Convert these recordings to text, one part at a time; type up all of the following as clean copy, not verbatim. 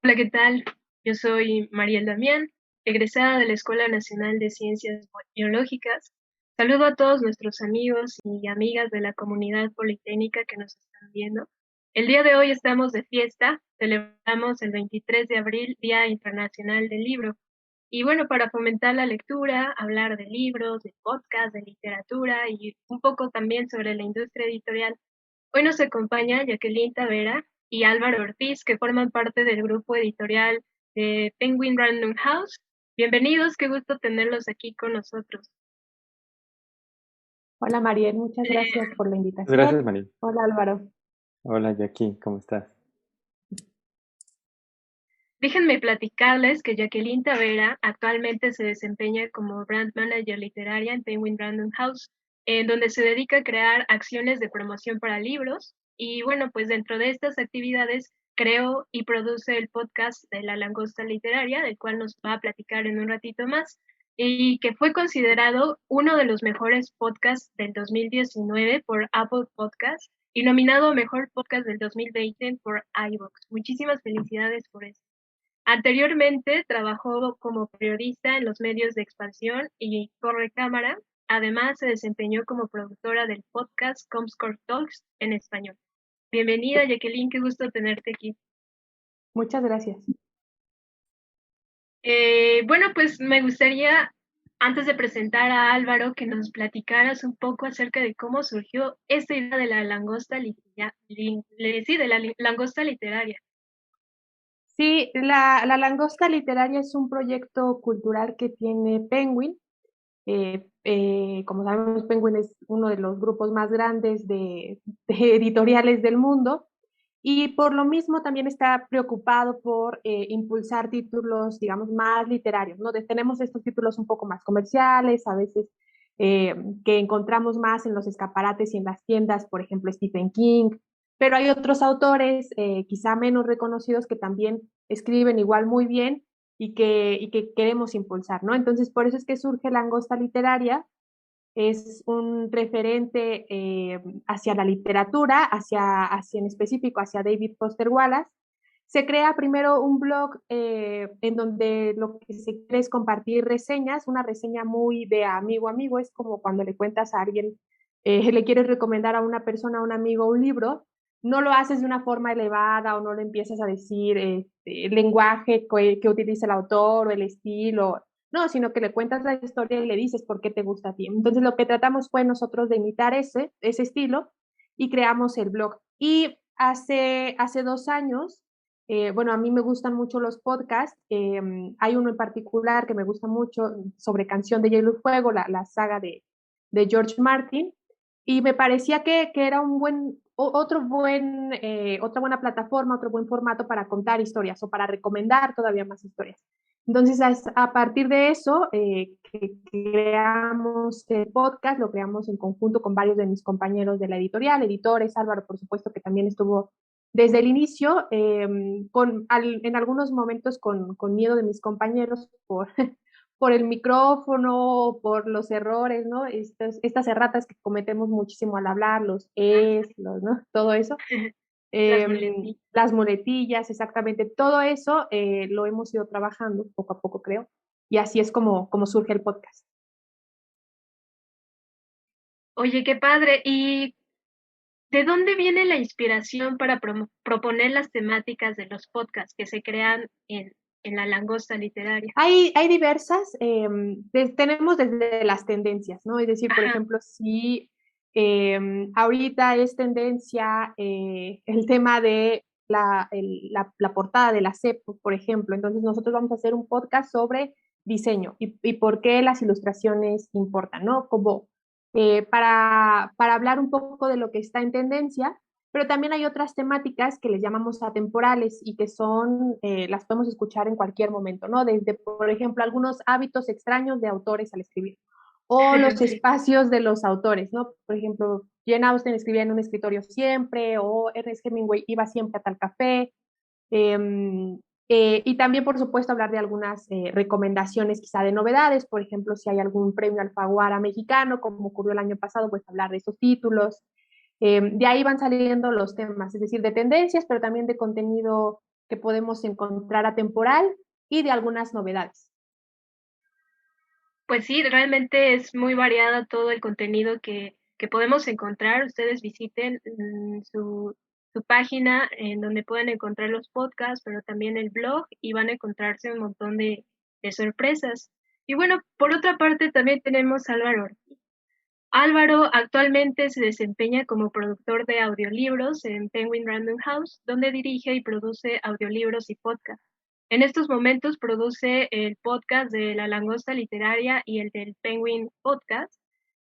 Hola, ¿qué tal? Yo soy Mariel Damián, egresada de la Escuela Nacional de Ciencias Biológicas. Saludo a todos nuestros amigos y amigas de la comunidad politécnica que nos están viendo. El día de hoy estamos de fiesta, celebramos el 23 de abril, Día Internacional del Libro. Y bueno, para fomentar la lectura, hablar de libros, de podcast, de literatura y un poco también sobre la industria editorial. Hoy nos acompaña Jacqueline Tavera y Álvaro Ortiz, que forman parte del grupo editorial de Penguin Random House. Bienvenidos, qué gusto tenerlos aquí con nosotros. Hola Mariel, muchas Eh, gracias por la invitación. Gracias, María. Hola Álvaro. Hola, Jackie, ¿cómo estás? Déjenme platicarles que Jacqueline Tavera actualmente se desempeña como brand manager literaria en Penguin Random House, en donde se dedica a crear acciones de promoción para libros. Y bueno, pues dentro de estas actividades creó y produce el podcast de La Langosta Literaria, del cual nos va a platicar en un ratito más, y que fue considerado uno de los mejores podcasts del 2019 por Apple Podcasts y nominado a Mejor Podcast del 2020 por iVoox. Muchísimas felicidades por eso. Anteriormente trabajó como periodista en los medios de Expansión y Correcámara. Además, se desempeñó como productora del podcast Comscore Talks en español. Bienvenida, Jacqueline, qué gusto tenerte aquí. Muchas gracias. Bueno, pues me gustaría, antes de presentar a Álvaro, que nos platicaras un poco acerca de cómo surgió esta idea de la langosta, sí, de la langosta literaria. Sí, la Langosta Literaria es un proyecto cultural que tiene Penguin. Como sabemos, Penguin es uno de los grupos más grandes de editoriales del mundo y por lo mismo también está preocupado por impulsar títulos, digamos, más literarios, ¿no? Tenemos estos títulos un poco más comerciales, a veces eh, que encontramos más en los escaparates y en las tiendas, por ejemplo, Stephen King, pero hay otros autores quizá menos reconocidos que también escriben igual muy bien y que queremos impulsar, ¿no? Entonces, por eso es que surge la Angosta Literaria, es un referente hacia la literatura, hacia en específico, hacia David Foster Wallace. Se crea primero un blog en donde lo que se quiere es compartir reseñas, una reseña muy de amigo a amigo, es como cuando le cuentas a alguien, le quieres recomendar a una persona, a un amigo, un libro, no lo haces de una forma elevada o no le empiezas a decir el lenguaje que utiliza el autor o el estilo, no, sino que le cuentas la historia y le dices por qué te gusta a ti. Entonces lo que tratamos fue nosotros de imitar ese estilo y creamos el blog. Y hace 2 años, bueno, a mí me gustan mucho los podcasts. Hay uno en particular que me gusta mucho sobre Canción de Hielo y Fuego, la saga de George Martin, y me parecía que era otra buena plataforma, otro buen formato para contar historias o para recomendar todavía más historias. Entonces, a partir de eso, que creamos el podcast, lo creamos en conjunto con varios de mis compañeros de la editorial, editores, Álvaro, por supuesto, que también estuvo desde el inicio, en algunos momentos con miedo de mis compañeros por el micrófono, por los errores, ¿no? Estas erratas que cometemos muchísimo al hablar, los ¿no? Todo eso. Las muletillas. Las muletillas, exactamente, todo eso lo hemos ido trabajando poco a poco, creo, y así es como surge el podcast. Oye, qué padre. ¿Y de dónde viene la inspiración para proponer las temáticas de los podcasts que se crean en la langosta literaria? Hay diversas, tenemos desde las tendencias, ¿no? Es decir, por Ajá, ejemplo, si ahorita es tendencia el tema de la portada de la CEP, por ejemplo, entonces nosotros vamos a hacer un podcast sobre diseño y por qué las ilustraciones importan, ¿no? Como para hablar un poco de lo que está en tendencia, pero también hay otras temáticas que les llamamos atemporales y que las podemos escuchar en cualquier momento, ¿no? Desde, por ejemplo, algunos hábitos extraños de autores al escribir o los sí, espacios de los autores, ¿no? Por ejemplo, Jane Austen escribía en un escritorio siempre o Ernest Hemingway iba siempre a tal café. Eh, y también, por supuesto, hablar de algunas recomendaciones quizá de novedades, por ejemplo, si hay algún premio Alfaguara mexicano, como ocurrió el año pasado, pues hablar de esos títulos. De ahí van saliendo los temas, es decir, de tendencias, pero también de contenido que podemos encontrar atemporal y de algunas novedades. Pues sí, realmente es muy variado todo el contenido que podemos encontrar. Ustedes visiten su página en donde pueden encontrar los podcasts, pero también el blog y van a encontrarse un montón de sorpresas. Y bueno, por otra parte también tenemos a Álvaro Ortiz. Álvaro actualmente se desempeña como productor de audiolibros en Penguin Random House, donde dirige y produce audiolibros y podcasts. En estos momentos produce el podcast de La Langosta Literaria y el del Penguin Podcast.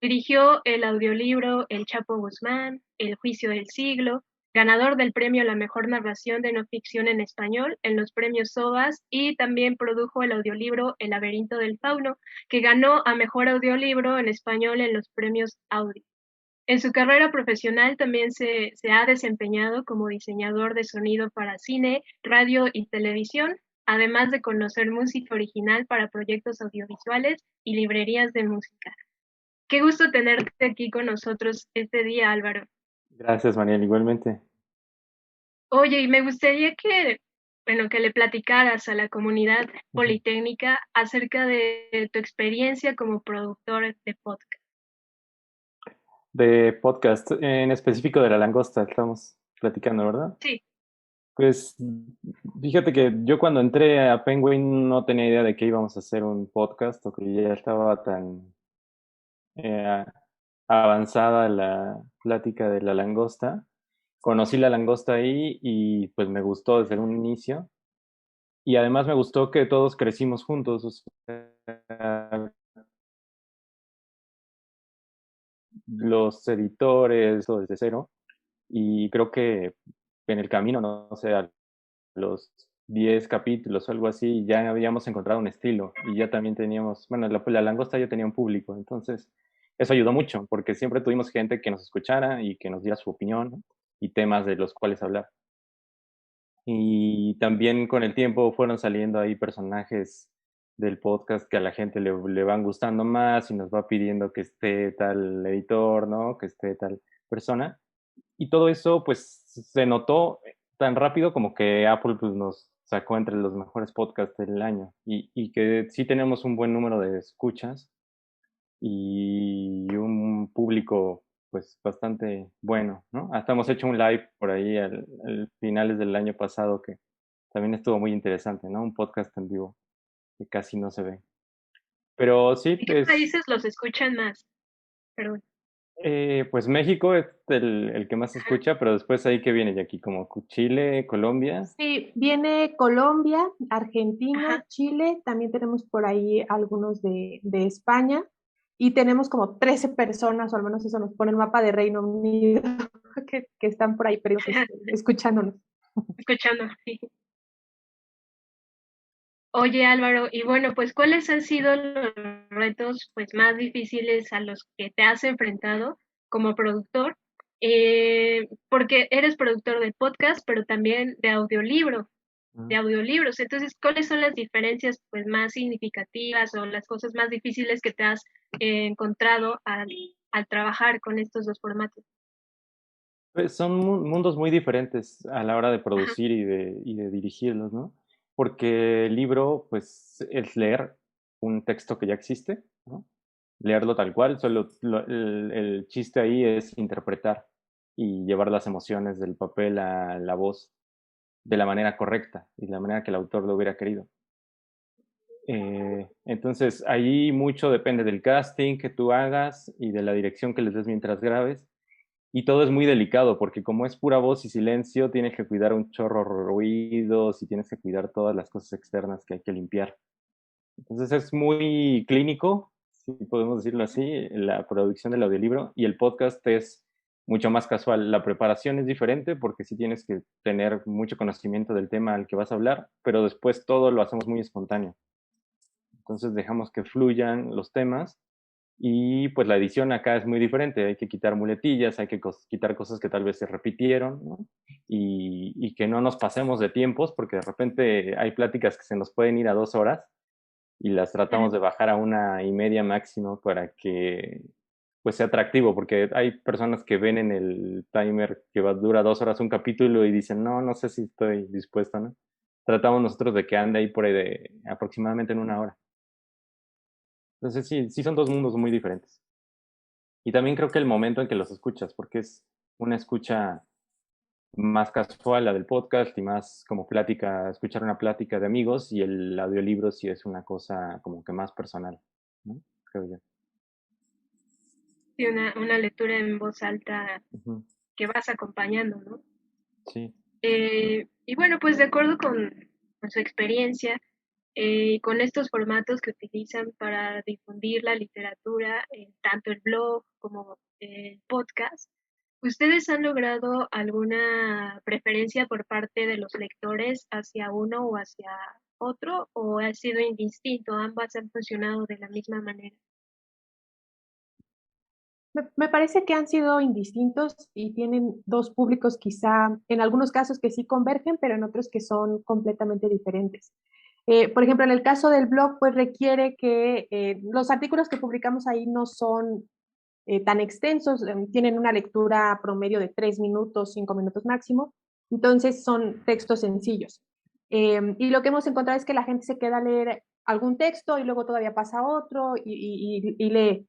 Dirigió el audiolibro El Chapo Guzmán, El Juicio del Siglo, ganador del premio a la mejor narración de no ficción en español en los premios SOAS, y también produjo el audiolibro El Laberinto del Fauno, que ganó a mejor audiolibro en español en los premios Audi. En su carrera profesional también se ha desempeñado como diseñador de sonido para cine, radio y televisión, además de conocer música original para proyectos audiovisuales y librerías de música. Qué gusto tenerte aquí con nosotros este día, Álvaro. Gracias, Mariel, igualmente. Oye, y me gustaría que le platicaras a la comunidad Ujú. politécnica acerca de tu experiencia como productor de podcast. De podcast, en específico de La Langosta, estamos platicando, ¿verdad? Sí. Pues fíjate que yo cuando entré a Penguin no tenía idea de que íbamos a hacer un podcast o que ya estaba tan eh, avanzada la plática de La Langosta. Conocí La Langosta ahí y pues me gustó desde un inicio. Y además me gustó que todos crecimos juntos, o sea, los editores, todo desde cero. Y creo que en el camino, no sé, a los 10 capítulos o algo así, ya habíamos encontrado un estilo y ya también teníamos, bueno, la langosta ya tenía un público, entonces eso ayudó mucho porque siempre tuvimos gente que nos escuchara y que nos diera su opinión, ¿no? Y temas de los cuales hablar. Y también con el tiempo fueron saliendo ahí personajes del podcast que a la gente le van gustando más y nos va pidiendo que esté tal editor, ¿no? Que esté tal persona. Y todo eso, pues, se notó tan rápido como que Apple pues, nos sacó entre los mejores podcasts del año y que sí tenemos un buen número de escuchas y un público pues bastante bueno, ¿no? Hasta hemos hecho un live por ahí al finales del año pasado que también estuvo muy interesante, ¿no? Un podcast en vivo que casi no se ve. Pero sí, ¿En qué países los escuchan más? Perdón. pues México es el que más se escucha, pero después ahí que viene de aquí, como Chile, Colombia. Sí, viene Colombia, Argentina, Ajá. Chile, también tenemos por ahí algunos de España y tenemos como 13 personas, o al menos eso nos pone el mapa de Reino Unido, que están por ahí perdidos escuchándonos. Escuchando, sí. Oye, Álvaro, y bueno, pues ¿cuáles han sido los retos pues más difíciles a los que te has enfrentado como productor? Porque eres productor de podcast, pero también de audiolibros. Entonces, ¿cuáles son las diferencias pues más significativas o las cosas más difíciles que te has encontrado al trabajar con estos dos formatos? Pues son mundos muy diferentes a la hora de Ajá, producir y de dirigirlos, ¿no? Porque el libro, pues, es leer un texto que ya existe, ¿no? Leerlo tal cual, solo el chiste ahí es interpretar y llevar las emociones del papel a la voz de la manera correcta y de la manera que el autor lo hubiera querido. Entonces, ahí mucho depende del casting que tú hagas y de la dirección que les des mientras grabes. Y todo es muy delicado porque como es pura voz y silencio, tienes que cuidar un chorro de ruidos y tienes que cuidar todas las cosas externas que hay que limpiar. Entonces es muy clínico, si podemos decirlo así, la producción del audiolibro y el podcast es mucho más casual. La preparación es diferente porque sí tienes que tener mucho conocimiento del tema al que vas a hablar, pero después todo lo hacemos muy espontáneo. Entonces dejamos que fluyan los temas y pues la edición acá es muy diferente, hay que quitar muletillas, hay que quitar cosas que tal vez se repitieron, ¿no? Y que no nos pasemos de tiempos, porque de repente hay pláticas que se nos pueden ir a 2 horas y las tratamos de bajar a 1 y media máximo para que pues sea atractivo, porque hay personas que ven en el timer que dura 2 horas un capítulo y dicen, no, no sé si estoy dispuesto, ¿no? Tratamos nosotros de que ande ahí por ahí de aproximadamente en 1 hora. Entonces sí son dos mundos muy diferentes. Y también creo que el momento en que los escuchas, porque es una escucha más casual la del podcast y más como plática, escuchar una plática de amigos, y el audiolibro sí es una cosa como que más personal, ¿no? Creo yo. Sí, una lectura en voz alta Ujú. que vas acompañando, ¿no? Sí. Y bueno, pues de acuerdo con su experiencia, con estos formatos que utilizan para difundir la literatura, tanto el blog como el podcast, ¿ustedes han logrado alguna preferencia por parte de los lectores hacia uno o hacia otro, o ha sido indistinto? Ambas han funcionado de la misma manera. Me parece que han sido indistintos y tienen dos públicos quizá en algunos casos que sí convergen, pero en otros que son completamente diferentes. Por ejemplo, en el caso del blog, pues requiere que los artículos que publicamos ahí no son tan extensos, tienen una lectura promedio de 3 minutos, 5 minutos máximo, entonces son textos sencillos. Y lo que hemos encontrado es que la gente se queda a leer algún texto y luego todavía pasa a otro y lee.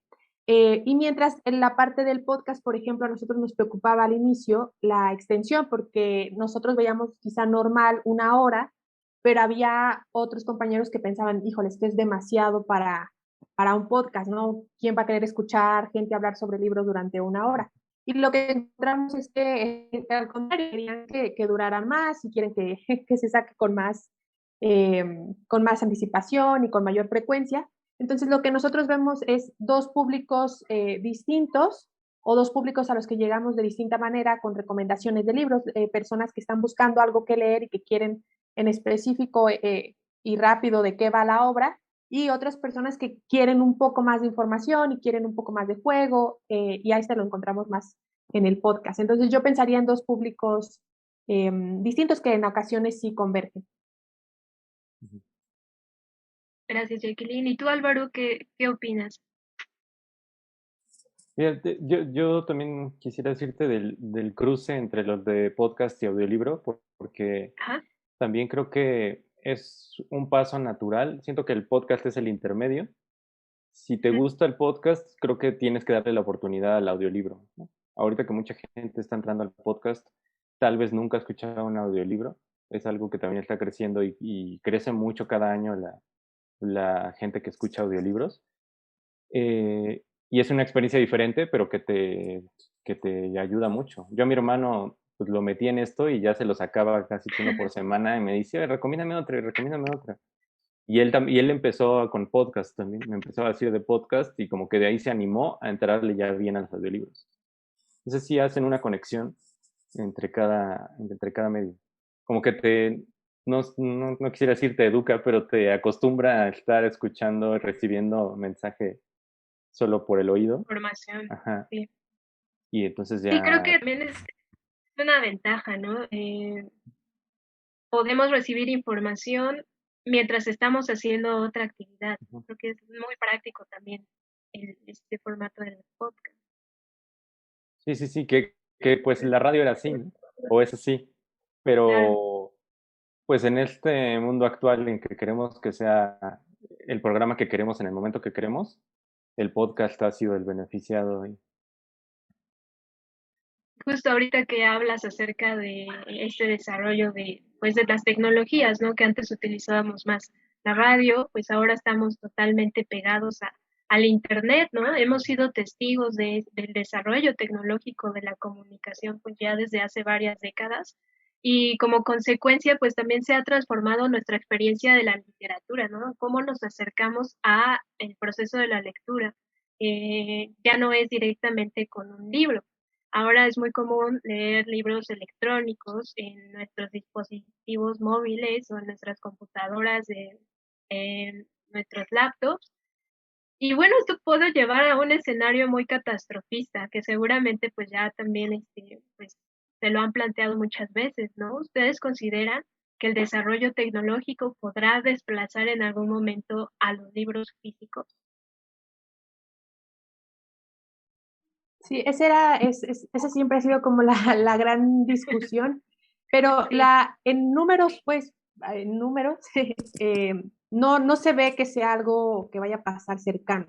Y mientras en la parte del podcast, por ejemplo, a nosotros nos preocupaba al inicio la extensión, porque nosotros veíamos quizá normal 1 hora, pero había otros compañeros que pensaban, híjole, esto es demasiado para un podcast, ¿no? ¿Quién va a querer escuchar gente hablar sobre libros durante 1 hora? Y lo que encontramos es que, al contrario, querían que duraran más y quieren que se saque con más anticipación y con mayor frecuencia. Entonces, lo que nosotros vemos es dos públicos distintos o dos públicos a los que llegamos de distinta manera con recomendaciones de libros, personas que están buscando algo que leer y que quieren en específico y rápido de qué va la obra, y otras personas que quieren un poco más de información y quieren un poco más de juego, y ahí se lo encontramos más en el podcast. Entonces yo pensaría en dos públicos distintos que en ocasiones sí convergen. Gracias, Jacqueline. ¿Y tú, Álvaro, qué opinas? Fíjate, yo también quisiera decirte del cruce entre los de podcast y audiolibro, porque Ajá. también creo que es un paso natural. Siento que el podcast es el intermedio. Si te Ujú. gusta el podcast, creo que tienes que darle la oportunidad al audiolibro, ¿no? Ahorita que mucha gente está entrando al podcast, tal vez nunca ha escuchado un audiolibro. Es algo que también está creciendo y crece mucho cada año la gente que escucha audiolibros. Y es una experiencia diferente, pero que te ayuda mucho. Yo a mi hermano pues lo metí en esto y ya se lo sacaba casi que uno por semana y me dice, recomiéndame otra, y recomiéndame otra. Y él empezó con podcast también, me empezó a decir de podcast y como que de ahí se animó a entrarle ya bien a los audiolibros. Entonces sí hacen una conexión entre cada medio. Como que no quisiera decir te educa, pero te acostumbra a estar escuchando, recibiendo mensaje solo por el oído. Información. Ajá. Sí. Y entonces Sí, creo que ya, también es una ventaja, ¿no? Podemos recibir información mientras estamos haciendo otra actividad. ujú. Creo que es muy práctico también este formato del podcast. Sí, que pues la radio era así, ¿no? O es así, Claro. pero pues en este mundo actual en que queremos que sea el programa que queremos en el momento que queremos, el podcast ha sido el beneficiado. Justo ahorita que hablas acerca de este desarrollo pues de las tecnologías, ¿no? Que antes utilizábamos más la radio, pues ahora estamos totalmente pegados al internet, ¿no? Hemos sido testigos del desarrollo tecnológico de la comunicación, pues ya desde hace varias décadas. Y como consecuencia, pues también se ha transformado nuestra experiencia de la literatura, ¿no? Cómo nos acercamos a el proceso de la lectura. Ya no es directamente con un libro. Ahora es muy común leer libros electrónicos en nuestros dispositivos móviles o en nuestras computadoras, en nuestros laptops. Y bueno, esto puede llevar a un escenario muy catastrofista, que seguramente pues ya también pues, se lo han planteado muchas veces, ¿no? ¿Ustedes consideran que el desarrollo tecnológico podrá desplazar en algún momento a los libros físicos? Sí, esa siempre ha sido como la gran discusión, pero Sí, en números, pues, en números, eh, no se ve que sea algo que vaya a pasar cercano.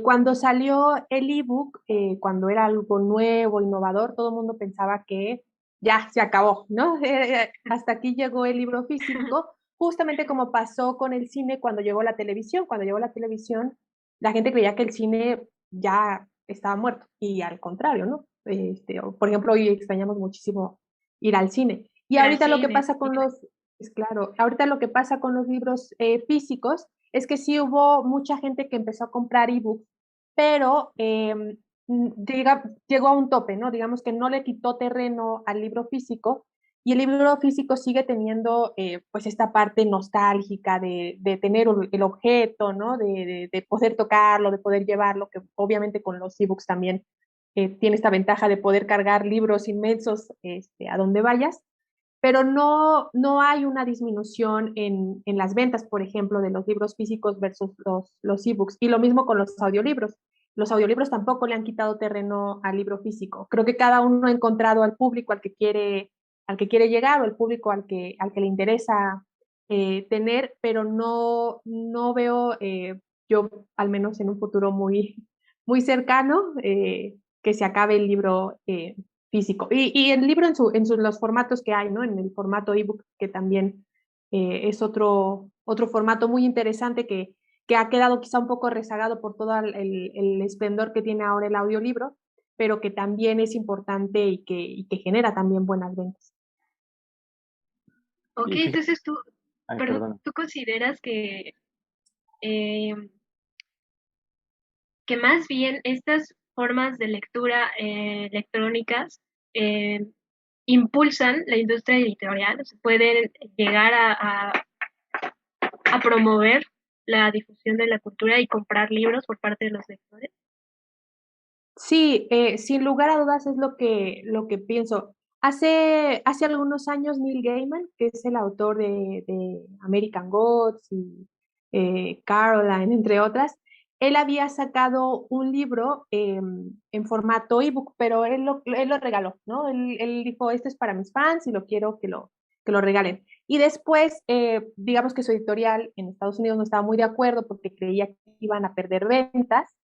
Cuando salió el ebook, cuando era algo nuevo, innovador, todo el mundo pensaba que ya se acabó, ¿no? Hasta aquí llegó el libro físico, justamente como pasó con el cine cuando llegó la televisión. Cuando llegó la televisión, la gente creía que el cine ya estaba muerto, y al contrario, ¿no? Por ejemplo, hoy extrañamos muchísimo ir al cine. Y ir al ahorita lo que cine. pasa Sí, con es claro, ahorita lo que pasa con los libros físicos es que sí hubo mucha gente que empezó a comprar ebooks, pero llegó a un tope, ¿no? Digamos que no le quitó terreno al libro físico, y el libro físico sigue teniendo pues esta parte nostálgica de tener el objeto, ¿no? De poder tocarlo, de poder llevarlo, que obviamente con los ebooks también tiene esta ventaja de poder cargar libros inmensos a donde vayas, pero no hay una disminución en las ventas, por ejemplo, de los libros físicos versus los ebooks. Y lo mismo con los audiolibros. Los audiolibros tampoco le han quitado terreno al libro físico. Creo que cada uno ha encontrado al público al que quiere llegar, o el público al que le interesa tener, pero no veo yo, al menos en un futuro muy cercano, que se acabe el libro físico. Y el libro los formatos que hay, ¿no? En el formato ebook, que también es otro formato muy interesante que ha quedado quizá un poco rezagado por todo el esplendor que tiene ahora el audiolibro, pero que también es importante y que genera también buenas ventas. ok, Y fíjate, entonces ay, perdón, perdón. tú consideras eh, que más bien estas formas de lectura electrónicas eh, impulsan la industria editorial, se pueden llegar a promover la difusión de la cultura y comprar libros por parte de los lectores. Sí, sin lugar a dudas es lo que pienso. Hace algunos años Neil Gaiman, que es el autor de American Gods y Caroline, entre otras, él había sacado un libro en formato ebook, pero él lo regaló, ¿no? Él dijo, este es para mis fans y lo quiero que lo regalen. Y después, digamos que su editorial en Estados Unidos no estaba muy de acuerdo porque creía que iban a perder ventas,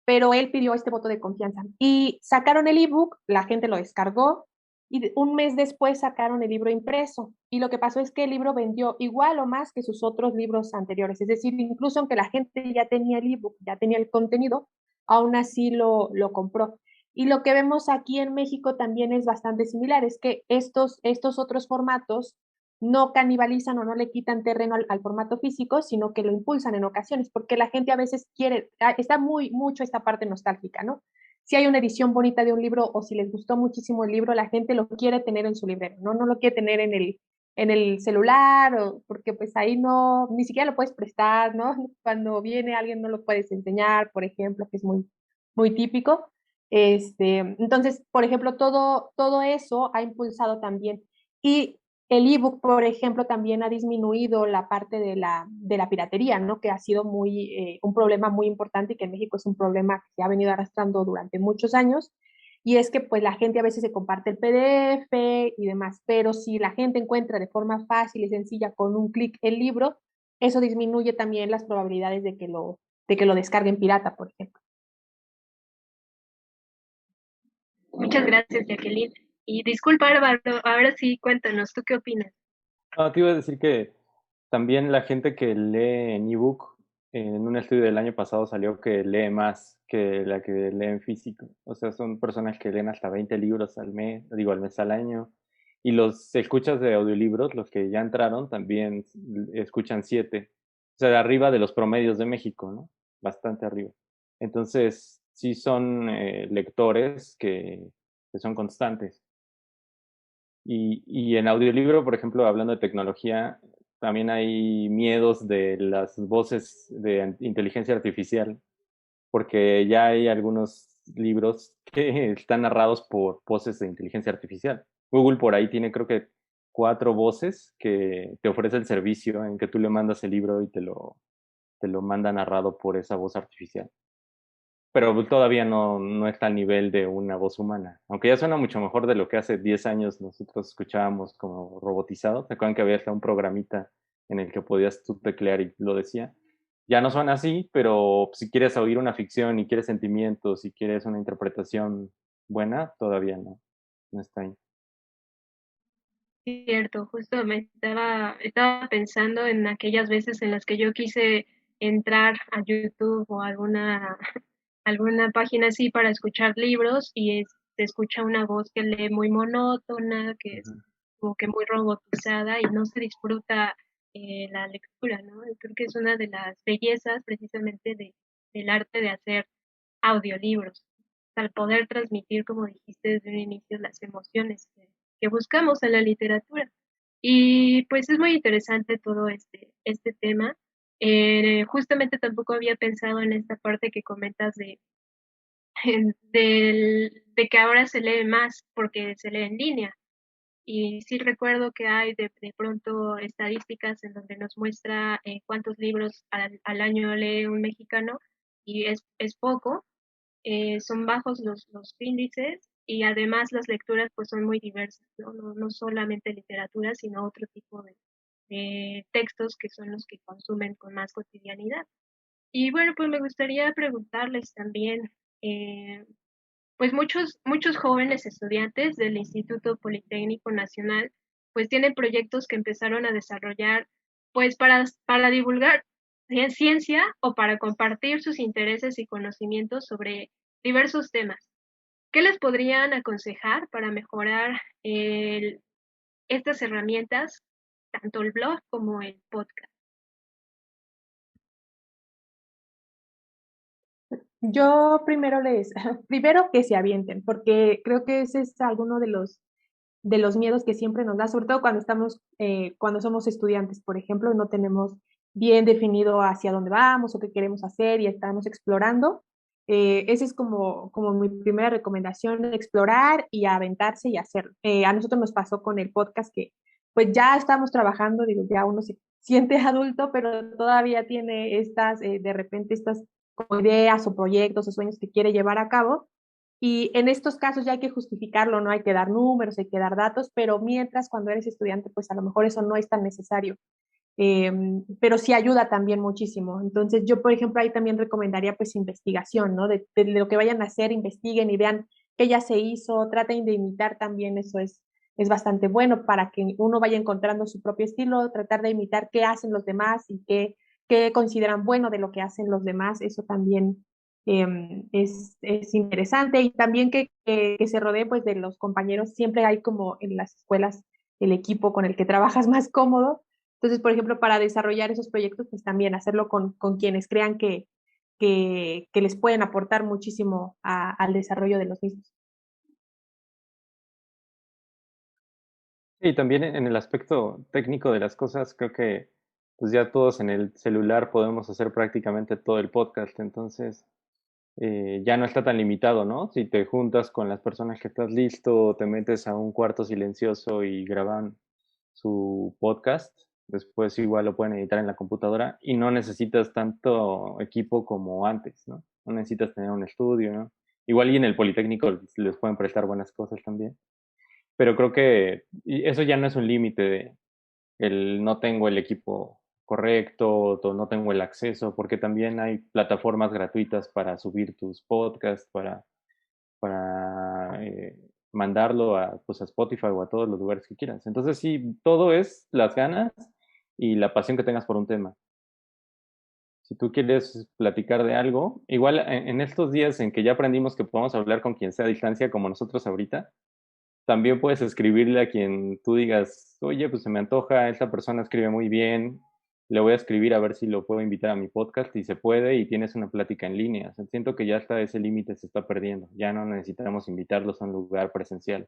pero él pidió este voto de confianza. Y sacaron el ebook, la gente lo descargó, y un mes después sacaron el libro impreso. Y lo que pasó es que el libro vendió igual o más que sus otros libros anteriores. Es decir, incluso aunque la gente ya tenía el ebook, ya tenía el contenido, aún así lo compró. Y lo que vemos aquí en México también es bastante similar, es que estos otros formatos no canibalizan o no le quitan terreno al formato físico, sino que lo impulsan en ocasiones, porque la gente a veces quiere, está mucho esta parte nostálgica, ¿no? Si hay una edición bonita de un libro o si les gustó muchísimo el libro, la gente lo quiere tener en su librero, ¿no? No lo quiere tener en el celular, o porque pues ahí no, ni siquiera lo puedes prestar, ¿no? Cuando viene alguien no lo puedes enseñar, por ejemplo, que es muy típico. Entonces, por ejemplo, todo eso ha impulsado también. Y el ebook, por ejemplo, también ha disminuido la parte de la piratería, ¿no? Que ha sido un problema muy importante, y que en México es un problema que se ha venido arrastrando durante muchos años. Y es que pues la gente a veces se comparte el PDF y demás, pero si la gente encuentra de forma fácil y sencilla con un clic el libro, eso disminuye también las probabilidades de que lo descarguen pirata, por ejemplo. Muchas gracias, Jacqueline. Y disculpa, Álvaro, ahora sí, cuéntanos, ¿tú qué opinas? No, te iba a decir que también la gente que lee en ebook, en un estudio del año pasado salió que lee más que la que lee en físico. O sea, son personas que leen hasta 20 libros al mes, digo, al mes al año. Y los escuchas de audiolibros, los que ya entraron, también escuchan 7. O sea, de arriba de los promedios de México, ¿no? Bastante arriba. Entonces, sí son lectores que son constantes. Y en audiolibro, por ejemplo, hablando de tecnología, también hay miedos de las voces de inteligencia artificial, porque ya hay algunos libros que están narrados por voces de inteligencia artificial. Google por ahí tiene, creo que, 4 voces que te ofrece el servicio en que tú le mandas el libro y te lo manda narrado por esa voz artificial. pero todavía no está al nivel de una voz humana. Aunque ya suena mucho mejor de lo que hace 10 años nosotros escuchábamos como robotizado. ¿Se acuerdan que había hasta un programita en el que podías tú teclear y lo decía? Ya no suena así, pero si quieres oír una ficción y quieres sentimientos, si quieres una interpretación buena, todavía no está ahí. Cierto, justo estaba pensando en aquellas veces en las que yo quise entrar a YouTube o alguna página así para escuchar libros y se escucha una voz que lee muy monótona, que es Ujú. como que muy robotizada y no se disfruta la lectura, ¿no? Yo creo que es una de las bellezas precisamente del arte de hacer audiolibros, al poder transmitir, como dijiste desde un inicio, las emociones que buscamos en la literatura. Y pues es muy interesante todo este tema. Justamente tampoco había pensado en esta parte que comentas de que ahora se lee más porque se lee en línea. Y sí recuerdo que hay de pronto estadísticas en donde nos muestra cuántos libros al año lee un mexicano y es poco, son bajos los índices y además las lecturas pues son muy diversas, ¿no? No solamente literatura, sino otro tipo de textos que son los que consumen con más cotidianidad. Y bueno, pues me gustaría preguntarles también, eh, pues muchos jóvenes estudiantes del Instituto Politécnico Nacional pues tienen proyectos que empezaron a desarrollar pues para divulgar ciencia o para compartir sus intereses y conocimientos sobre diversos temas. ¿Qué les podrían aconsejar para mejorar estas herramientas, tanto el blog como el podcast? Yo primero primero que se avienten, porque creo que ese es alguno de los miedos que siempre nos da, sobre todo cuando somos estudiantes, por ejemplo, no tenemos bien definido hacia dónde vamos o qué queremos hacer y estamos explorando. Esa es como mi primera recomendación, explorar y aventarse y hacerlo. A nosotros nos pasó con el podcast que pues ya estamos trabajando, digo, ya uno se siente adulto, pero todavía tiene de repente estas como ideas o proyectos o sueños que quiere llevar a cabo. Y en estos casos ya hay que justificarlo, no hay que dar números, hay que dar datos, pero mientras cuando eres estudiante, pues a lo mejor eso no es tan necesario. Eh, pero sí ayuda también muchísimo. Entonces yo, por ejemplo, ahí también recomendaría pues investigación, ¿no? De lo que vayan a hacer, investiguen y vean qué ya se hizo, traten de imitar también, es bastante bueno para que uno vaya encontrando su propio estilo, tratar de imitar qué hacen los demás y qué consideran bueno de lo que hacen los demás, eso también es interesante y también que se rodee pues de los compañeros, siempre hay como en las escuelas el equipo con el que trabajas más cómodo. Entonces, por ejemplo, para desarrollar esos proyectos, pues también hacerlo con quienes crean que les pueden aportar muchísimo al desarrollo de los mismos. Y también en el aspecto técnico de las cosas, creo que pues ya todos en el celular podemos hacer prácticamente todo el podcast, entonces ya no está tan limitado, ¿no? Si te juntas con las personas que estás listo, te metes a un cuarto silencioso y graban su podcast, después igual lo pueden editar en la computadora y no necesitas tanto equipo como antes, ¿no? No necesitas tener un estudio, ¿no? Igual y en el Politécnico les pueden prestar buenas cosas también, pero creo que eso ya no es un límite de el no tengo el equipo correcto, o no tengo el acceso, porque también hay plataformas gratuitas para subir tus podcasts, para mandarlo pues, a Spotify o a todos los lugares que quieras. Entonces sí, todo es las ganas y la pasión que tengas por un tema. Si tú quieres platicar de algo, igual en estos días en que ya aprendimos que podemos hablar con quien sea a distancia, como nosotros ahorita, también puedes escribirle a quien tú digas, oye, pues se me antoja, esta persona escribe muy bien, le voy a escribir a ver si lo puedo invitar a mi podcast y se puede y tienes una plática en línea. O sea, siento que ya hasta ese límite se está perdiendo. Ya no necesitamos invitarlos a un lugar presencial.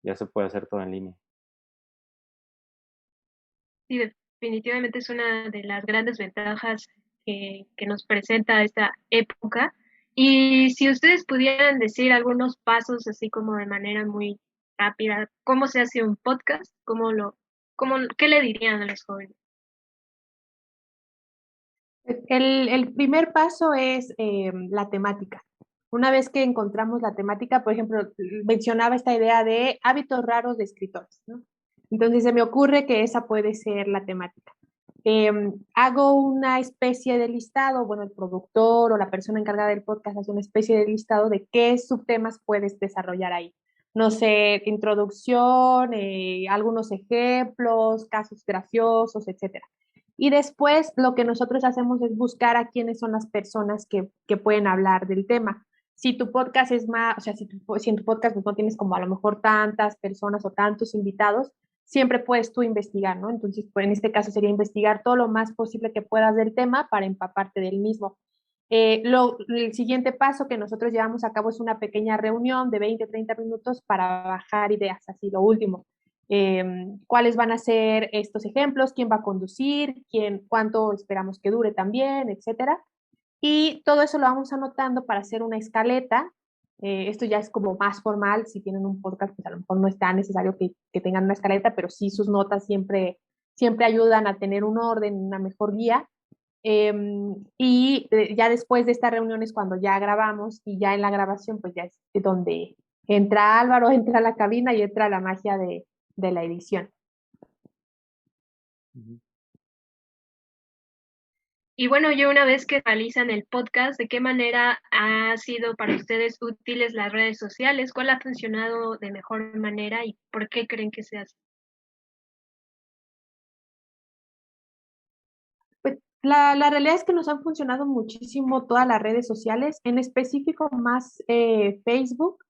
Ya se puede hacer todo en línea. Sí, definitivamente es una de las grandes ventajas que nos presenta esta época. Y si ustedes pudieran decir algunos pasos, así como de manera muy rápida, ¿cómo se hace un podcast? ¿Qué le dirían a los jóvenes? El primer paso es la temática. Una vez que encontramos la temática, por ejemplo, mencionaba esta idea de hábitos raros de escritores, ¿no? Entonces se me ocurre que esa puede ser la temática. Hago una especie de listado, bueno, el productor o la persona encargada del podcast hace una especie de listado de qué subtemas puedes desarrollar ahí. No sé, introducción, algunos ejemplos, casos graciosos, etcétera. Y después lo que nosotros hacemos es buscar a quiénes son las personas que pueden hablar del tema. Si tu podcast es más, o sea, si en tu podcast pues, no tienes como a lo mejor tantas personas o tantos invitados, siempre puedes tú investigar, ¿no? Entonces, pues en este caso sería investigar todo lo más posible que puedas del tema para empaparte del mismo. El siguiente paso que nosotros llevamos a cabo es una pequeña reunión de 20, 30 minutos para bajar ideas, así lo último. ¿Cuáles van a ser estos ejemplos? ¿Quién va a conducir? ¿Cuánto esperamos que dure también? Etcétera. Y todo eso lo vamos anotando para hacer una escaleta. Esto ya es como más formal. Si tienen un podcast, pues a lo mejor no es tan necesario que tengan una escaleta, pero sí sus notas siempre ayudan a tener un orden, una mejor guía. Ya después de estas reuniones, cuando ya grabamos y ya en la grabación, pues ya es donde entra Álvaro, entra a la cabina y entra la magia de la edición. Y bueno, yo una vez que realizan el podcast, ¿de qué manera ha sido para ustedes útiles las redes sociales? ¿Cuál ha funcionado de mejor manera y por qué creen que se hace? Pues la realidad es que nos han funcionado muchísimo todas las redes sociales, en específico más Facebook,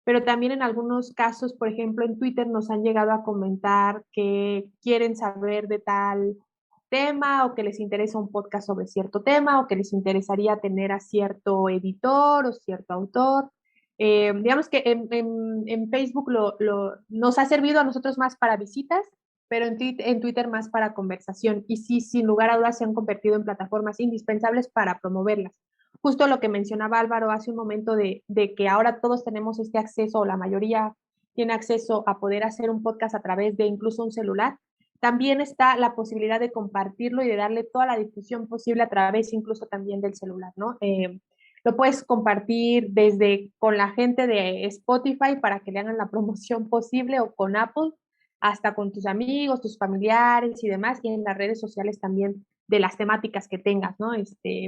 pero también en algunos casos, por ejemplo, en Twitter nos han llegado a comentar que quieren saber de tal tema o que les interesa un podcast sobre cierto tema o que les interesaría tener a cierto editor o cierto autor. Digamos que en Facebook nos ha servido a nosotros más para visitas, pero en Twitter más para conversación. Y sí, sin lugar a dudas, se han convertido en plataformas indispensables para promoverlas. Justo lo que mencionaba Álvaro hace un momento de que ahora todos tenemos este acceso, o la mayoría tiene acceso a poder hacer un podcast a través de incluso un celular. También está la posibilidad de compartirlo y de darle toda la difusión posible a través incluso también del celular, ¿no? Lo puedes compartir desde con la gente de Spotify para que le hagan la promoción posible o con Apple, hasta con tus amigos, tus familiares y demás, y en las redes sociales también de las temáticas que tengas, ¿no?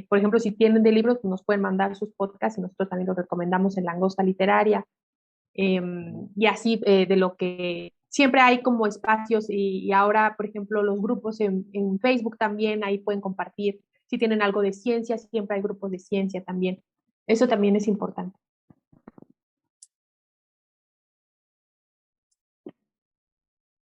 Por ejemplo, si tienen de libros, pues nos pueden mandar sus podcasts y nosotros también los recomendamos en Langosta Literaria. Y así de lo que siempre hay como espacios y ahora, por ejemplo, los grupos en Facebook también, ahí pueden compartir. Si tienen algo de ciencia, siempre hay grupos de ciencia también. Eso también es importante.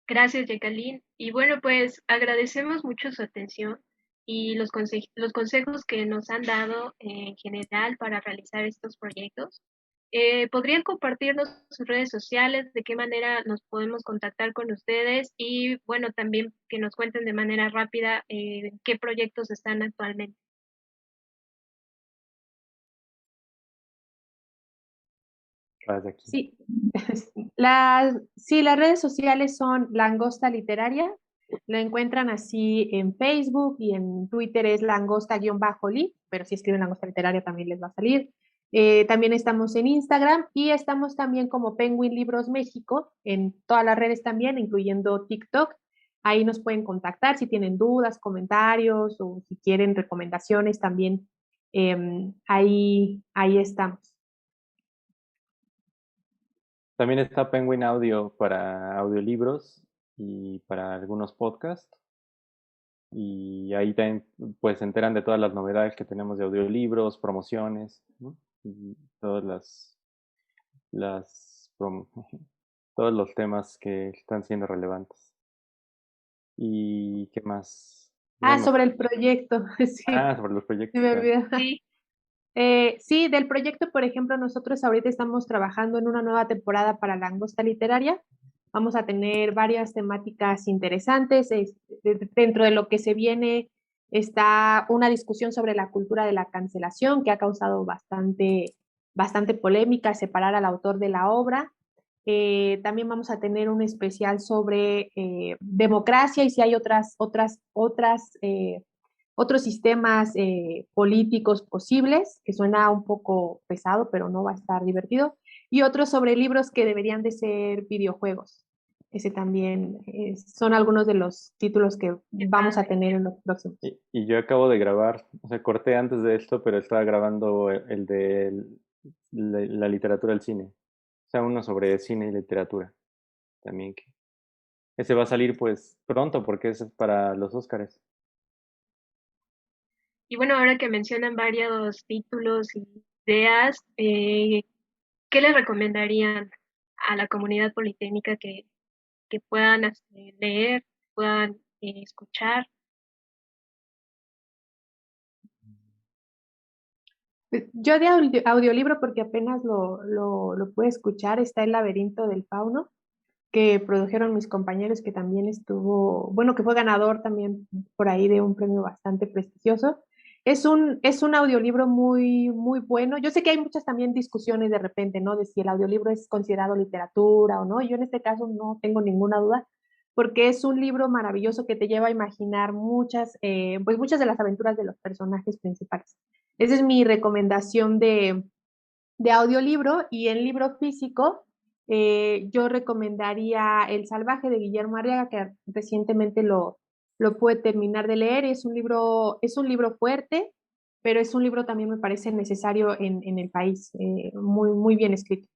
Gracias, Jacqueline. Y bueno, pues agradecemos mucho su atención y los consejos que nos han dado en general para realizar estos proyectos. ¿Podrían compartirnos sus redes sociales, de qué manera nos podemos contactar con ustedes y bueno, también que nos cuenten de manera rápida qué proyectos están actualmente? Aquí. Sí, las redes sociales son Langosta Literaria. Lo encuentran así en Facebook y en Twitter es langosta-lit, pero si escriben Langosta Literaria también les va a salir. También estamos en Instagram y estamos también como Penguin Libros México en todas las redes también, incluyendo TikTok. Ahí nos pueden contactar si tienen dudas, comentarios o si quieren recomendaciones también. Ahí estamos. También está Penguin Audio para audiolibros y para algunos podcasts. Y ahí también pues se enteran de todas las novedades que tenemos de audiolibros, promociones, ¿no? Y todas las todos los temas que están siendo relevantes. ¿Y qué más? Sobre el proyecto, sí, Sobre los se proyectos, me claro. olvidó. Sí, Sí, del proyecto, por ejemplo, nosotros ahorita estamos trabajando en una nueva temporada para Langosta Literaria. Vamos a tener varias temáticas interesantes. Dentro de lo que se viene está una discusión sobre la cultura de la cancelación, que ha causado bastante polémica, separar al autor de la obra. También vamos a tener un especial sobre democracia y si hay otras otros sistemas políticos posibles, que suena un poco pesado, pero no va a estar divertido, y otros sobre libros que deberían de ser videojuegos. Ese también son algunos de los títulos que Qué vamos a padre. tener en los próximos. Y yo acabo de grabar, o sea, corté antes de esto, pero estaba grabando el de la literatura del cine. O sea, uno sobre cine y literatura también. Ese va a salir pues pronto porque ese es para los Óscares. Y bueno, ahora que mencionan varios títulos y ideas, ¿qué les recomendarían a la comunidad politécnica que puedan leer, puedan escuchar? Yo de audiolibro, porque apenas lo pude escuchar, está El laberinto del fauno, que produjeron mis compañeros, que también estuvo, bueno, que fue ganador también por ahí de un premio bastante prestigioso. Es un audiolibro muy, muy bueno. Yo sé que hay muchas también discusiones de repente, ¿no? De si el audiolibro es considerado literatura o no. Yo en este caso no tengo ninguna duda, porque es un libro maravilloso que te lleva a imaginar pues muchas de las aventuras de los personajes principales. Esa es mi recomendación de audiolibro. Y en libro físico, yo recomendaría El Salvaje de Guillermo Arriaga, que recientemente lo pude terminar de leer. Es un libro fuerte, pero es un libro también me parece necesario en el país, muy, muy bien escrito.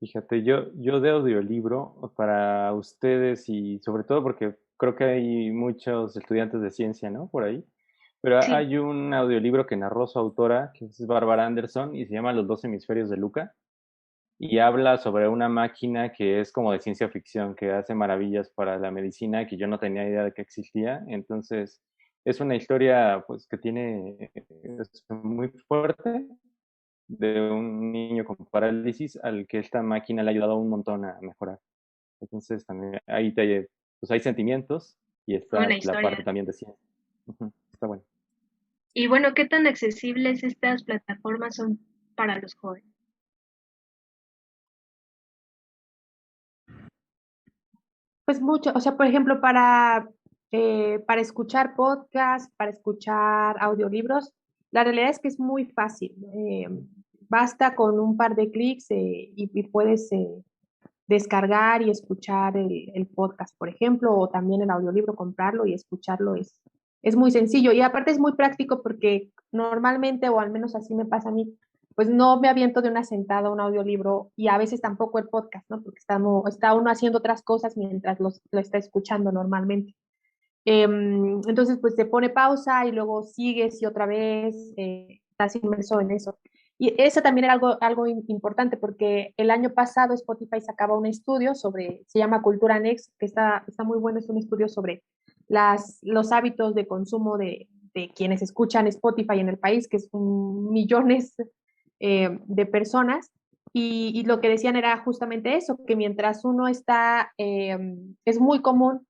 Fíjate, yo de audiolibro para ustedes y sobre todo porque creo que hay muchos estudiantes de ciencia, ¿no? Por ahí. Pero Sí, hay un audiolibro que narró su autora, que es Bárbara Anderson, y se llama Los dos hemisferios de Luca, y habla sobre una máquina que es como de ciencia ficción, que hace maravillas para la medicina, que yo no tenía idea de que existía. Entonces, es una historia pues que tiene es muy fuerte de un niño con parálisis al que esta máquina le ha ayudado un montón a mejorar. Entonces, también ahí pues hay sentimientos y buena está la parte historia. también de ciencia. Ujú, está bueno. Y bueno, ¿qué tan accesibles estas plataformas son para los jóvenes? Pues mucho, o sea, por ejemplo, para escuchar podcasts, para escuchar audiolibros, la realidad es que es muy fácil. Basta con un par de clics y puedes descargar y escuchar el podcast, por ejemplo, o también el audiolibro, comprarlo y escucharlo es muy sencillo. Y aparte es muy práctico porque normalmente, o al menos así me pasa a mí, pues no me aviento de una sentada un audiolibro y a veces tampoco el podcast, ¿no? Porque está uno haciendo otras cosas mientras lo está escuchando normalmente. Entonces, pues se pone pausa y luego sigues y otra vez estás inmerso en eso. Y eso también era algo importante porque el año pasado Spotify sacaba un estudio se llama Cultura Next, que está muy bueno. Es un estudio sobre los hábitos de consumo de quienes escuchan Spotify en el país, que son millones de personas. Y lo que decían era justamente eso, que mientras uno es muy común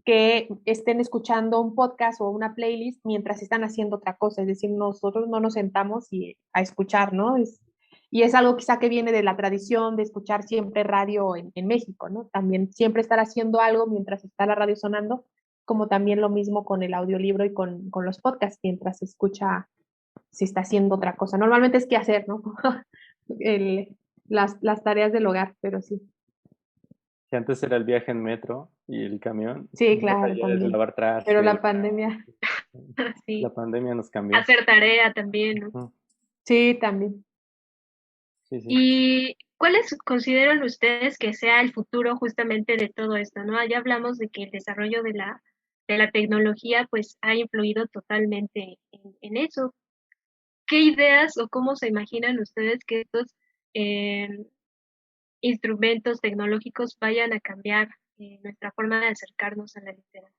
que estén escuchando un podcast o una playlist mientras están haciendo otra cosa. Es decir, nosotros no nos sentamos a escuchar, ¿no? Y es algo quizá que viene de la tradición de escuchar siempre radio en México, ¿no? También siempre estar haciendo algo mientras está la radio sonando, como también lo mismo con el audiolibro y con los podcasts, mientras se escucha, se está haciendo otra cosa. Normalmente es qué hacer, ¿no? Las tareas del hogar, pero sí. Que antes era el viaje en metro y el camión, Sí, y ahora claro, ya es también. lavar Pero trastes. la pandemia, Sí, La pandemia nos cambió. hacer tarea también, ¿no? Ujú, sí, también. sí, sí. ¿Y cuáles consideran ustedes que sea el futuro justamente de todo esto, ¿no? Ya hablamos de que el desarrollo de la tecnología pues ha influido totalmente en eso. ¿Qué ideas o cómo se imaginan ustedes que estos eh, instrumentos tecnológicos vayan a cambiar nuestra forma de acercarnos a la literatura?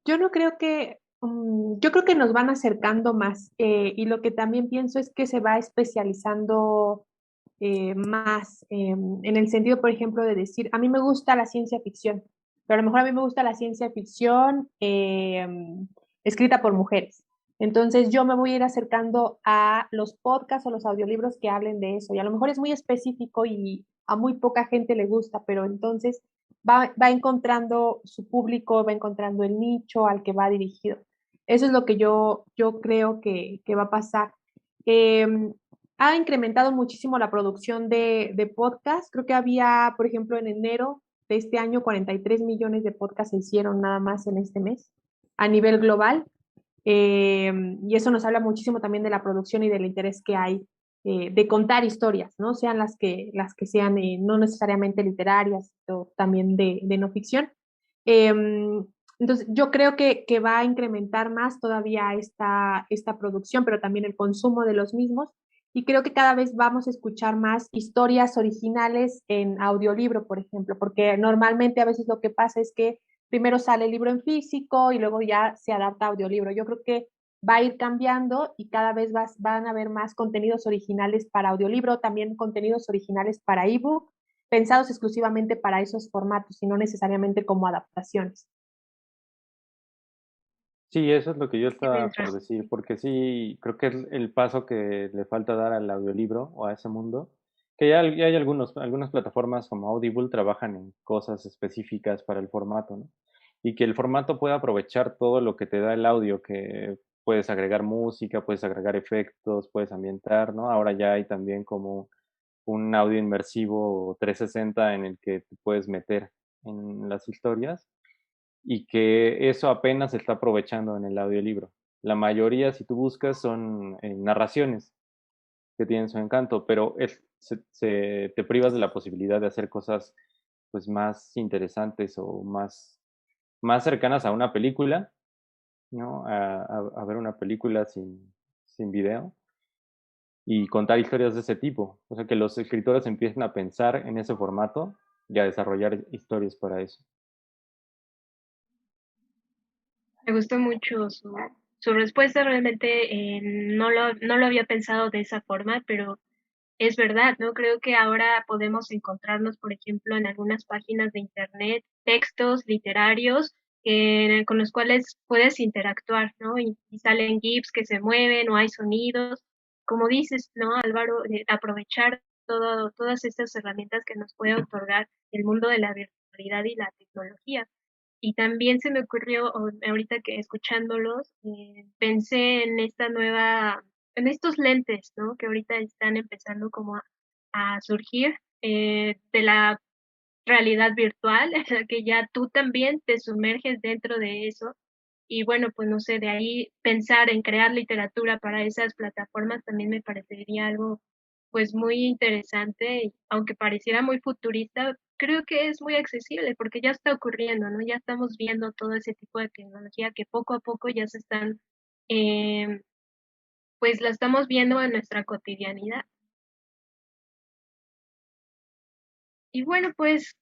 Yo no creo yo creo que nos van acercando más, y lo que también pienso es que se va especializando más, en el sentido, por ejemplo, de decir, a mí me gusta la ciencia ficción, pero a lo mejor a mí me gusta la ciencia ficción escrita por mujeres. Entonces yo me voy a ir acercando a los podcasts o los audiolibros que hablen de eso, y a lo mejor es muy específico a muy poca gente le gusta, pero entonces va encontrando su público, va encontrando el nicho al que va dirigido. Eso es lo que yo creo que va a pasar. Eh, Ha incrementado muchísimo la producción de podcasts. Creo que había, por ejemplo, en enero de este año, 43 millones de podcasts se hicieron nada más en este mes a nivel global. Y eso nos habla muchísimo también de la producción y del interés que hay de contar historias, ¿no? Sean las que sean no necesariamente literarias, o también de no ficción. Eh, entonces, yo creo que va a incrementar más todavía esta producción, pero también el consumo de los mismos. Y creo que cada vez vamos a escuchar más historias originales en audiolibro, por ejemplo, porque normalmente a veces lo que pasa es que primero sale el libro en físico y luego ya se adapta a audiolibro. Yo creo que va a ir cambiando y cada vez van a haber más contenidos originales para audiolibro, también contenidos originales para ebook, pensados exclusivamente para esos formatos y no necesariamente como adaptaciones. Sí, eso es lo que yo Sí, estaba tienes por razón. decir, porque sí, creo que es el paso que le falta dar al audiolibro o a ese mundo, que ya hay algunas plataformas como Audible trabajan en cosas específicas para el formato, ¿no? Y que el formato pueda aprovechar todo lo que te da el audio, que puedes agregar música, puedes agregar efectos, puedes ambientar, ¿no? Ahora ya hay también como un audio inmersivo 360 en el que te puedes meter en las historias y que eso apenas se está aprovechando en el audiolibro. La mayoría, si tú buscas, son narraciones que tienen su encanto, pero te privas de la posibilidad de hacer cosas pues más interesantes o más cercanas a una película, ¿no? A ver una película sin video y contar historias de ese tipo. O sea, que los escritores empiecen a pensar en ese formato y a desarrollar historias para eso. Me gustó mucho su respuesta, realmente no lo había pensado de esa forma, pero es verdad, ¿no? Creo que ahora podemos encontrarnos, por ejemplo, en algunas páginas de internet, textos literarios con los cuales puedes interactuar, ¿no? Y salen GIFs que se mueven o hay sonidos. Como dices, ¿no, Álvaro? Aprovechar todas estas herramientas que nos puede otorgar el mundo de la virtualidad y la tecnología. Y también se me ocurrió, ahorita que escuchándolos, pensé en en estos lentes, ¿no? Que ahorita están empezando como a surgir de la realidad virtual, en la que ya tú también te sumerges dentro de eso. Y bueno, pues no sé, de ahí pensar en crear literatura para esas plataformas también me parecería algo pues muy interesante, y aunque pareciera muy futurista, creo que es muy accesible porque ya está ocurriendo, ¿no? Ya estamos viendo todo ese tipo de tecnología que poco a poco ya se están, em, pues la estamos viendo en nuestra cotidianidad. Y bueno, pues,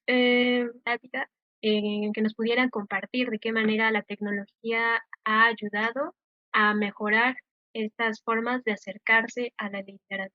Ávila, que nos pudieran compartir de qué manera la tecnología ha ayudado a mejorar estas formas de acercarse a la literatura.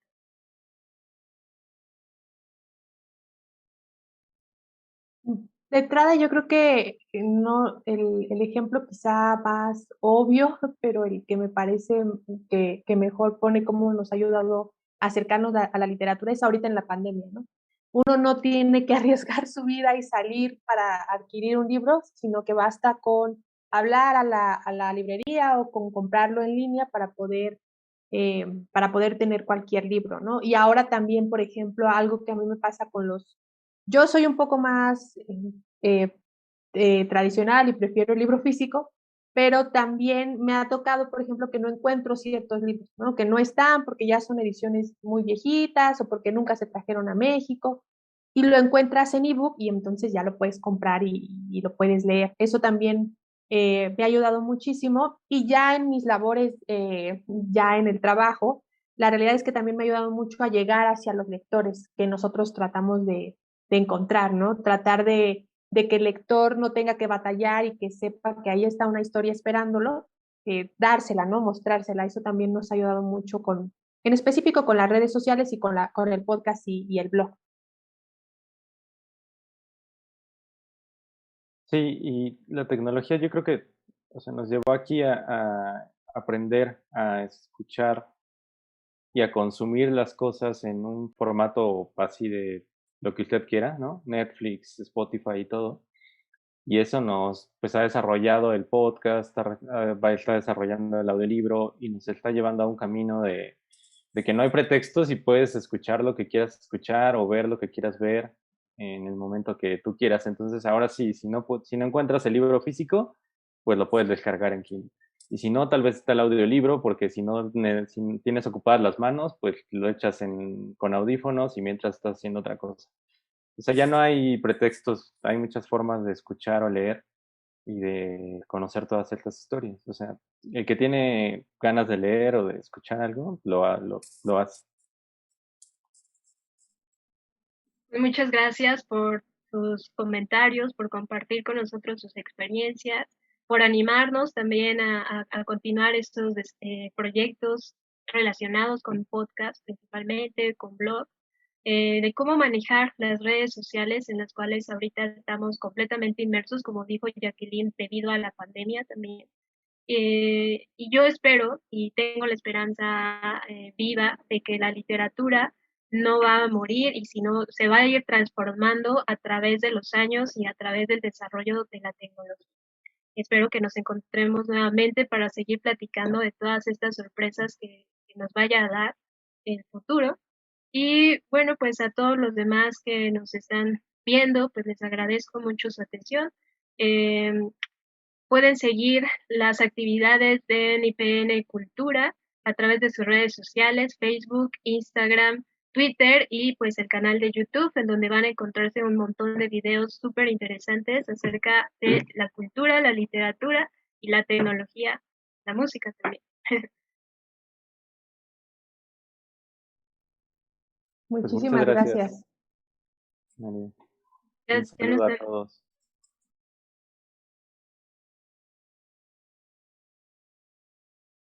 De entrada, yo creo que no, el ejemplo quizá más obvio, pero el que me parece que mejor pone cómo nos ha ayudado a acercarnos a la literatura es ahorita en la pandemia, ¿no? Uno no tiene que arriesgar su vida y salir para adquirir un libro, sino que basta con hablar a a la librería o con comprarlo en línea para poder tener cualquier libro, ¿no? Y ahora también, por ejemplo, algo que a mí me pasa con yo soy un poco más eh, tradicional y prefiero el libro físico, pero también me ha tocado, por ejemplo, que no encuentro ciertos libros, ¿no? Que no están porque ya son ediciones muy viejitas o porque nunca se trajeron a México y lo encuentras en ebook y entonces ya lo puedes comprar y lo puedes leer. Eso también me ha ayudado muchísimo y ya en mis labores, ya en el trabajo, la realidad es que también me ha ayudado mucho a llegar hacia los lectores que nosotros tratamos de encontrar, ¿no? Tratar de que el lector no tenga que batallar y que sepa que ahí está una historia esperándolo, dársela, ¿no? Mostrársela. Eso también nos ha ayudado mucho en específico con las redes sociales y con el podcast y el blog. Sí, y la tecnología yo creo que, o sea, nos llevó aquí a aprender a escuchar y a consumir las cosas en un formato así de lo que usted quiera, ¿no? Netflix, Spotify y todo. Y eso nos, pues, ha desarrollado el podcast, está desarrollando el audiolibro y nos está llevando a un camino de que no hay pretextos y puedes escuchar lo que quieras escuchar o ver lo que quieras ver en el momento que tú quieras. Entonces, ahora sí, si no encuentras el libro físico, pues lo puedes descargar en Kindle. Y si no, tal vez está el audiolibro, porque si tienes ocupadas las manos, pues lo echas con audífonos y mientras estás haciendo otra cosa. O sea, ya no hay pretextos, hay muchas formas de escuchar o leer y de conocer todas estas historias. O sea, el que tiene ganas de leer o de escuchar algo, lo hace. Muchas gracias por sus comentarios, por compartir con nosotros sus experiencias, por animarnos también a continuar estos proyectos relacionados con podcast, principalmente con blog, de cómo manejar las redes sociales en las cuales ahorita estamos completamente inmersos, como dijo Jacqueline, debido a la pandemia también. Y yo espero y tengo la esperanza viva de que la literatura no va a morir y sino se va a ir transformando a través de los años y a través del desarrollo de la tecnología. Espero que nos encontremos nuevamente para seguir platicando de todas estas sorpresas que nos vaya a dar el futuro. Y bueno, pues a todos los demás que nos están viendo, pues les agradezco mucho su atención. Pueden seguir las actividades de NIPN Cultura a través de sus redes sociales, Facebook, Instagram, Twitter y pues el canal de YouTube, en donde van a encontrarse un montón de videos súper interesantes acerca de la cultura, la literatura y la tecnología, la música también. Pues muchas Muchísimas gracias, gracias. María. Un Ya saludo a nos todos.